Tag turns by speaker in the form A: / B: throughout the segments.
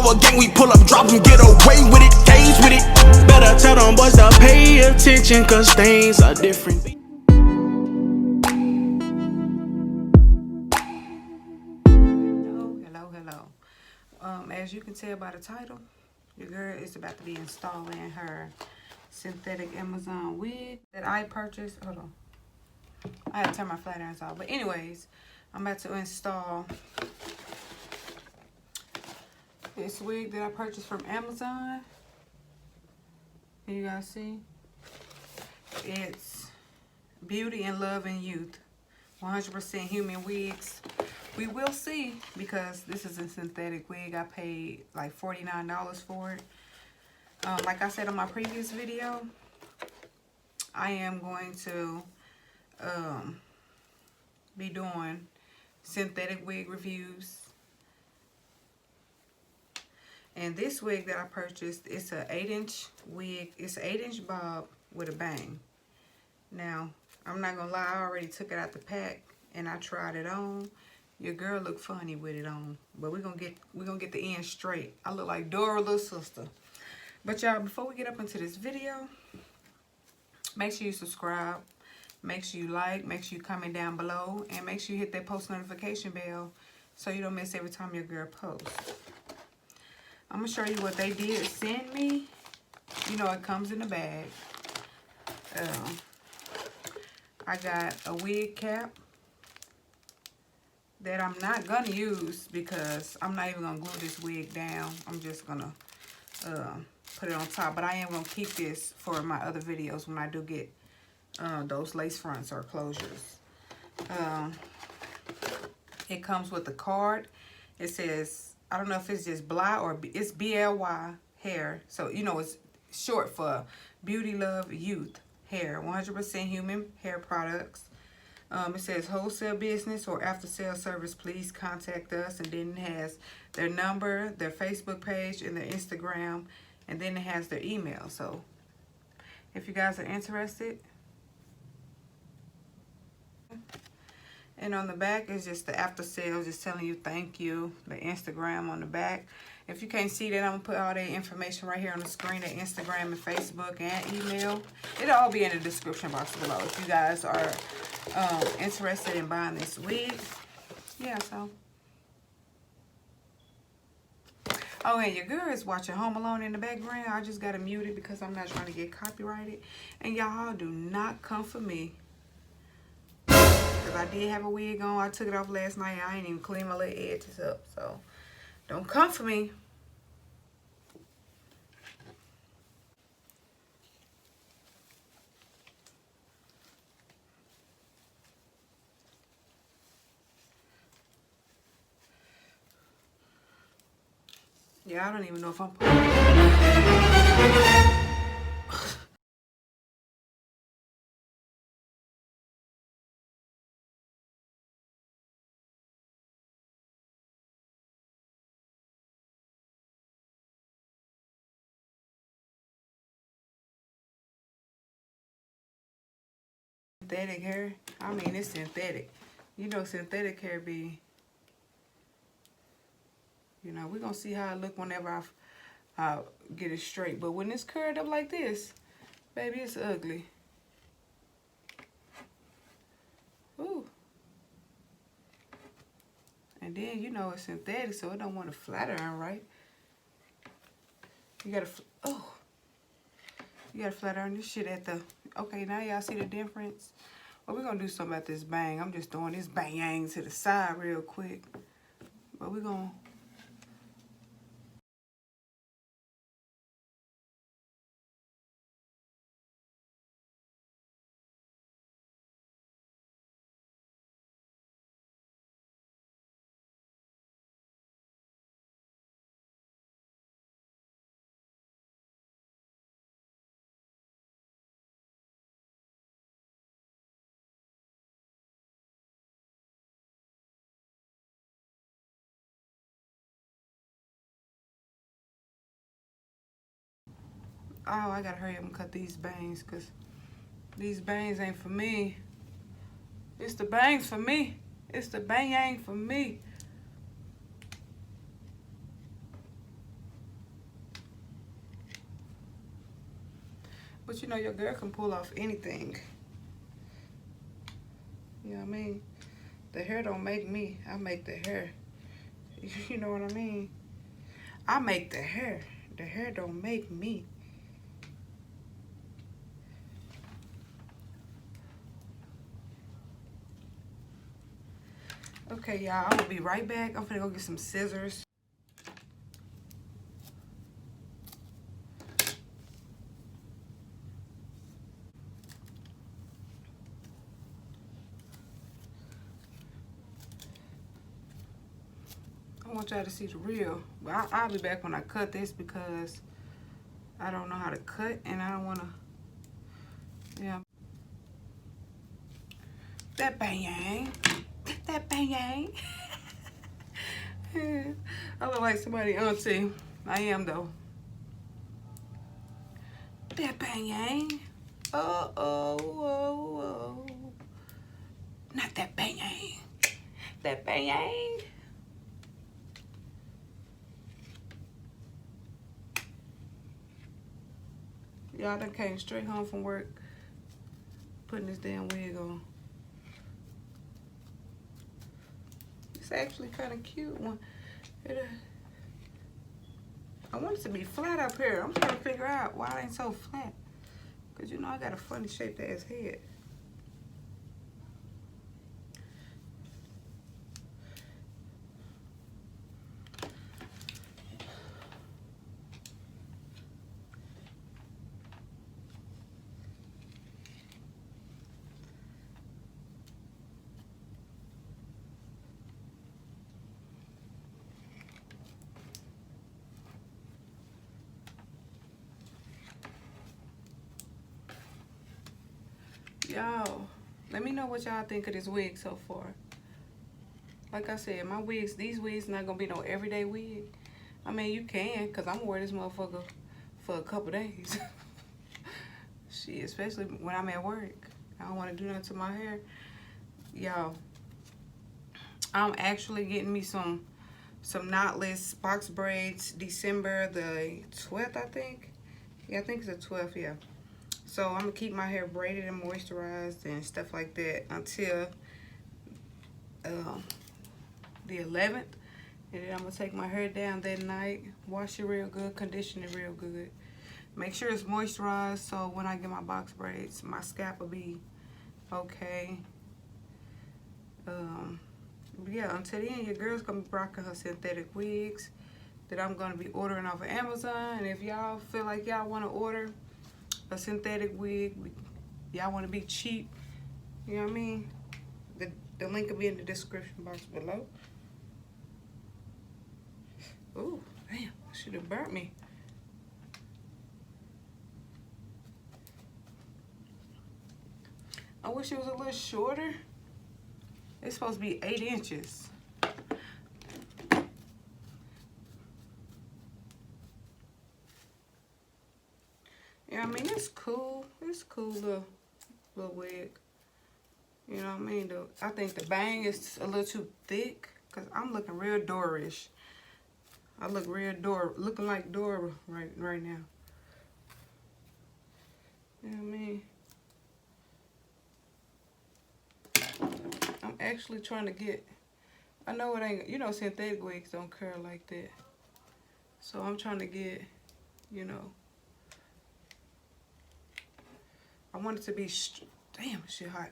A: our gang, we pull up, drop them, get away with it, gaze with it. Better tell them boys to pay attention, cause things are different.
B: Hello. As you can tell by the title, your girl is about to be installing her synthetic Amazon wig that I purchased. Hold on. I had to turn my flat irons off. But anyways, I'm about to install this wig that I purchased from Amazon. Can you guys see? It's Beauty and Love and Youth. 100% human wigs. We will see, because this is a synthetic wig. I paid like $49 for it. Like I said on my previous video, I am going to be doing synthetic wig reviews. And this wig that I purchased, it's an 8-inch wig. It's an 8-inch bob with a bang. Now, I'm not gonna lie, I already took it out the pack and I tried it on. Your girl looked funny with it on, but we're gonna get the end straight. I look like Dora little sister. But y'all, before we get up into this video, make sure you subscribe, make sure you like, make sure you comment down below, and make sure you hit that post notification bell so you don't miss every time your girl posts. I'm gonna show you what they did send me. You know, it comes in a bag. I got a wig cap that I'm not gonna use because I'm not even gonna glue this wig down. I'm just gonna put it on top, but I am gonna keep this for my other videos when I do get those lace fronts or closures. It comes with a card. It says, I don't know if it's just blah or it's BLY hair, so you know it's short for Beauty Love Youth hair. 100% human hair products. It says wholesale business or after sales service, please contact us. And then it has their number, their Facebook page, and their Instagram. And then it has their email. So if you guys are interested. And on the back is just the after sales, just telling you thank you. The Instagram on the back. If you can't see that, I'm going to put all that information right here on the screen. The Instagram and Facebook and email. It'll all be in the description box below. If you guys are interested in buying this wig. Yeah, so. Oh, and your girl is watching Home Alone in the background. I just got to mute it because I'm not trying to get copyrighted. And y'all do not come for me. Because I did have a wig on. I took it off last night. I ain't even clean my little edges up. So, don't come for me. Yeah, I don't even know if I'm synthetic hair. I mean, it's synthetic. You know, synthetic hair be, you know, we're going to see how it look whenever I get it straight. But when it's curled up like this, baby, it's ugly. Ooh. And then, you know, it's synthetic, so it don't want to flat iron, right? You got to, oh. You got to flat iron this shit at the, okay, now y'all see the difference? Well, we're going to do something about this bang. I'm just throwing this bang to the side real quick. But we're going to. Oh, I got to hurry up and cut these bangs because these bangs ain't for me. It's the bangs for me. It's the bang for me. But you know, your girl can pull off anything. You know what I mean? The hair don't make me. I make the hair. You know what I mean? I make the hair. The hair don't make me. Okay, y'all. I will be right back. I'm gonna go get some scissors. I want y'all to see the real. But I'll be back when I cut this because I don't know how to cut and I don't want to. Yeah. That bang. That bang. I look like somebody auntie. I am though. That bang. Oh. Not that bang. That bang. Y'all done came straight home from work putting this damn wig on. It's actually kind of cute one. I want it to be flat up here. I'm trying to figure out why it ain't so flat. Because you know I got a funny shaped ass head. Y'all, let me know what y'all think of this wig so far. Like I said, my wigs, these wigs not gonna be no everyday wig. I mean, you can, cause I'm gonna wear this motherfucker for a couple days. Shit, especially when I'm at work. I don't wanna do nothing to my hair. Y'all, I'm actually getting me some knotless box braids December the 12th, I think. Yeah, I think it's the 12th, yeah. So I'm gonna keep my hair braided and moisturized and stuff like that until the 11th. And then I'm gonna take my hair down that night, wash it real good, condition it real good. Make sure it's moisturized so when I get my box braids, my scalp will be okay. Yeah, until then, your girl's gonna be rocking her synthetic wigs that I'm gonna be ordering off of Amazon. And if y'all feel like y'all wanna order a synthetic wig, y'all want to be cheap, you know what I mean, the link will be in the description box below. Ooh, damn, should have burnt me. I wish it was a little shorter. It's supposed to be 8 inches. Yeah, I mean, it's cool. It's cool little wig. You know what I mean? I think the bang is a little too thick because I'm looking real Dorish. I look real looking like Dora right now. You know what I mean? I'm actually trying to get, I know it ain't, you know, synthetic wigs don't curl like that. So I'm trying to get, you know, I want it to be, damn, shit hot.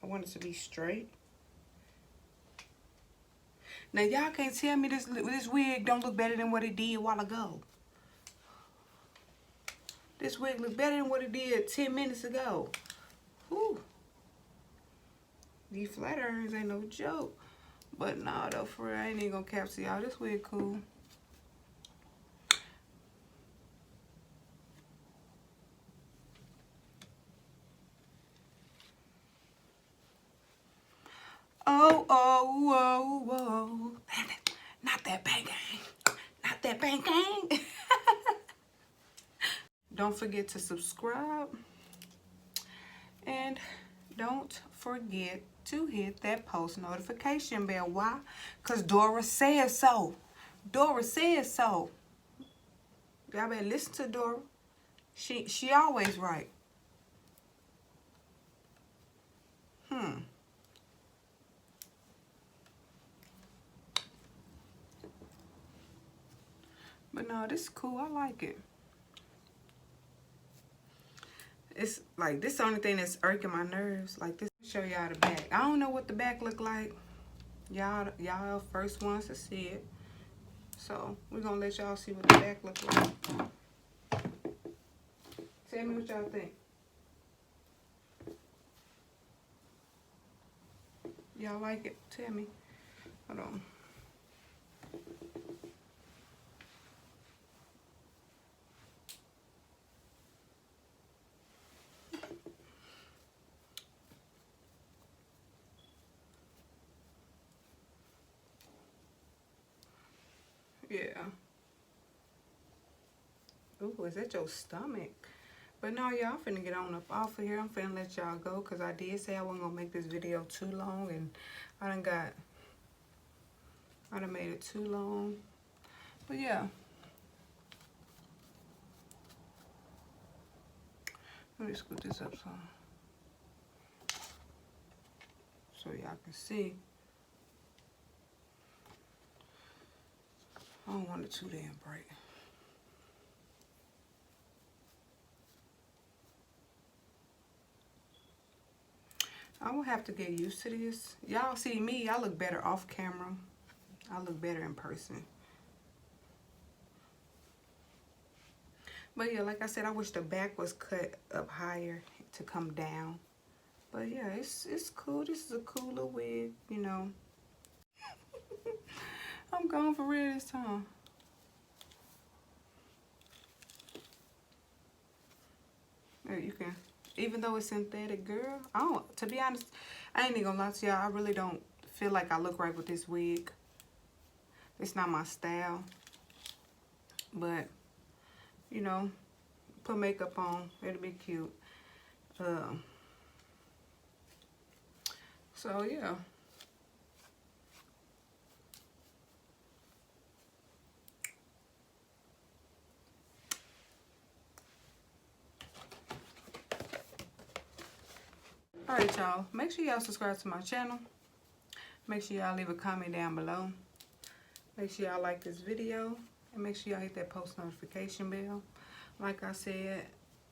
B: I want it to be straight. Now y'all can't tell me this wig don't look better than what it did a while ago. This wig look better than what it did 10 minutes ago. Whew. These flat irons ain't no joke. But nah, though, for real, I ain't even gonna capture y'all. This wig cool. Oh. Not that bang gang. Not that bang gang. Don't forget to subscribe. And don't forget to hit that post notification bell. Why? Because Dora said so. Dora said so. Y'all better listen to Dora. She always right. But no, this is cool. I like it. It's like this is the only thing that's irking my nerves. Like this, show y'all the back. I don't know what the back look like. Y'all first ones to see it. So we're gonna let y'all see what the back look like. Tell me what y'all think. Y'all like it? Tell me. Hold on. Yeah. Ooh, is that your stomach? But no, y'all, I'm finna get on up off of here. I'm finna let y'all go because I did say I wasn't gonna make this video too long, and I done made it too long. But yeah. Let me scoot this up so y'all can see. I don't want it too damn bright. I will have to get used to this. Y'all see me, I look better off camera. I look better in person. But yeah, like I said, I wish the back was cut up higher to come down. But yeah, it's cool. This is a cool little wig, you know. I'm going for real this time. There you can, even though it's synthetic, girl, to be honest, I ain't even gonna lie to y'all, I really don't feel like I look right with this wig. It's not my style. But, you know, put makeup on, it'll be cute. So yeah. Alright, y'all. Make sure y'all subscribe to my channel. Make sure y'all leave a comment down below. Make sure y'all like this video. And make sure y'all hit that post notification bell. Like I said,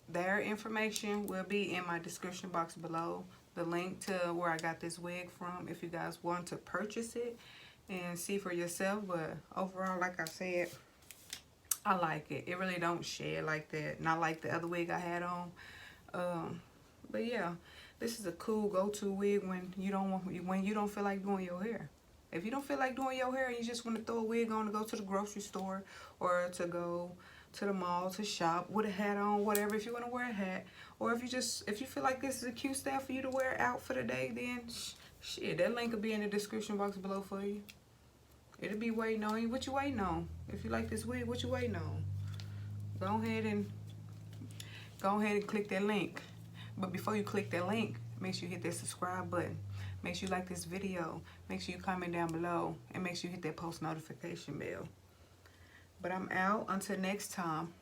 B: their information will be in my description box below. The link to where I got this wig from if you guys want to purchase it and see for yourself. But overall, like I said, I like it. It really don't shed like that. Not like the other wig I had on. But yeah, this is a cool go-to wig when you don't feel like doing your hair. If you don't feel like doing your hair and you just want to throw a wig on to go to the grocery store or to go to the mall to shop with a hat on, whatever, if you want to wear a hat, or if you feel like this is a cute style for you to wear out for the day, then shit, that link will be in the description box below for you. It'll be waiting on you. What you waiting on? If you like this wig, what you waiting on? Go ahead and click that link. But before you click that link, make sure you hit that subscribe button. Make sure you like this video. Make sure you comment down below. And make sure you hit that post notification bell. But I'm out. Until next time.